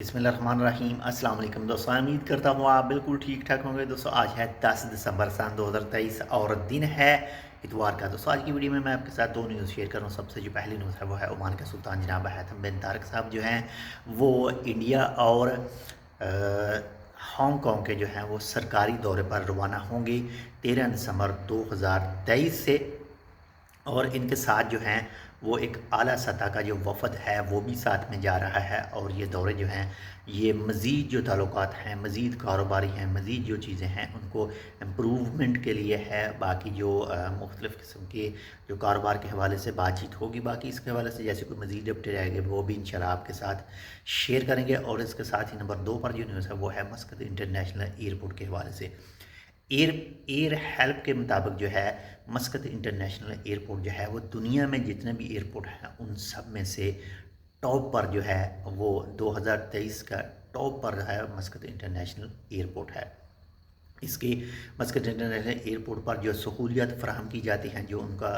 बिस्मिल्लाहिर्रहमानिर्रहीम। अस्सलाम वालेकुम दोस्तों, उम्मीद करता हूँ आप बिल्कुल ठीक ठाक होंगे। दोस्तों आज है 10 दिसंबर सन 2023 और दिन है इतवार का। दोस्तों आज की वीडियो में मैं आपके साथ दो न्यूज़ शेयर कर रहा हूँ। सबसे जो पहली न्यूज़ है वो है ओमान के सुल्तान जनाब हैथम बिन तारिक साहब जो हैं वो इंडिया और हांगकॉन्ग के जो हैं वो सरकारी दौरे पर रवाना होंगे 13 दिसंबर 2023 से। और इनके साथ जो हैं वो एक आला सतह का जो वफ़द है वो भी साथ में जा रहा है। और ये दौरे जो हैं ये मज़ीद जो ताल्लुकात हैं, मज़ीद कारोबारी हैं, मज़ीद जो चीज़ें हैं उनको इम्प्रूवमेंट के लिए है। बाकी जो मुख्तलिफ़ किस्म के जो कारोबार के हवाले से बातचीत होगी, बाकी इसके हवाले से जैसे कोई मज़ीद अपडेट आएगी वो भी इंशाल्लाह आपके साथ शेयर करेंगे। और इसके साथ ही नंबर 2 पर जो न्यूज़ है वो है मस्कत इंटरनेशनल एयरपोर्ट के हवाले से। एयर एयर हेल्प के मुताबिक जो है मस्कत इंटरनेशनल एयरपोर्ट जो है वो दुनिया में जितने भी एयरपोर्ट हैं उन सब में से टॉप पर जो है वो 2023 का टॉप पर है मस्कत इंटरनेशनल एयरपोर्ट है। इसके मस्कट इंटरनेशनल एयरपोर्ट पर जो सहूलियत फ़राहम की जाती हैं, जो उनका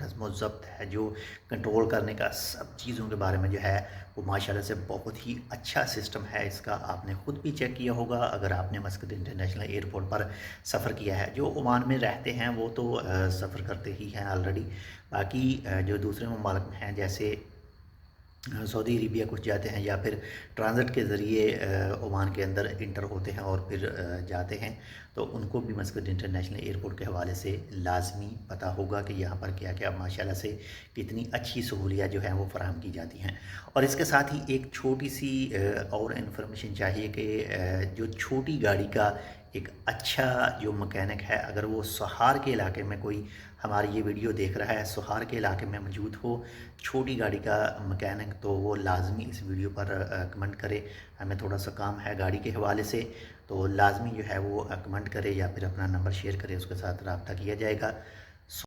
नज़्म व ज़ब्त है, जो कंट्रोल करने का सब चीज़ों के बारे में जो है वो माशाल्लाह से बहुत ही अच्छा सिस्टम है। इसका आपने ख़ुद भी चेक किया होगा अगर आपने मस्कट इंटरनेशनल एयरपोर्ट पर सफ़र किया है। जो ओमान में रहते हैं वो तो सफ़र करते ही हैं ऑलरेडी। बाकी जो दूसरे ममालिक में हैं जैसे सऊदी अरेबिया कुछ जाते हैं या फिर ट्रांज़िट के ज़रिए ओमान के अंदर इंटर होते हैं और फिर जाते हैं, तो उनको भी मस्कट इंटरनेशनल एयरपोर्ट के हवाले से लाजमी पता होगा कि यहाँ पर क्या क्या माशाल्लाह से कितनी अच्छी सहूलियत जो है वो फ़राहम की जाती हैं। और इसके साथ ही एक छोटी सी और इन्फॉर्मेशन चाहिए कि जो छोटी गाड़ी का एक अच्छा जो मकैनिक है, अगर वो सोहार के इलाके में कोई हमारी ये वीडियो देख रहा है, सोहार के इलाके में मौजूद हो छोटी गाड़ी का मकैनिक, तो वो लाजमी इस वीडियो पर कमेंट करे। हमें थोड़ा सा काम है गाड़ी के हवाले से, तो लाजमी जो है वो कमेंट करे या फिर अपना नंबर शेयर करे, उसके साथ रब्ता किया जाएगा।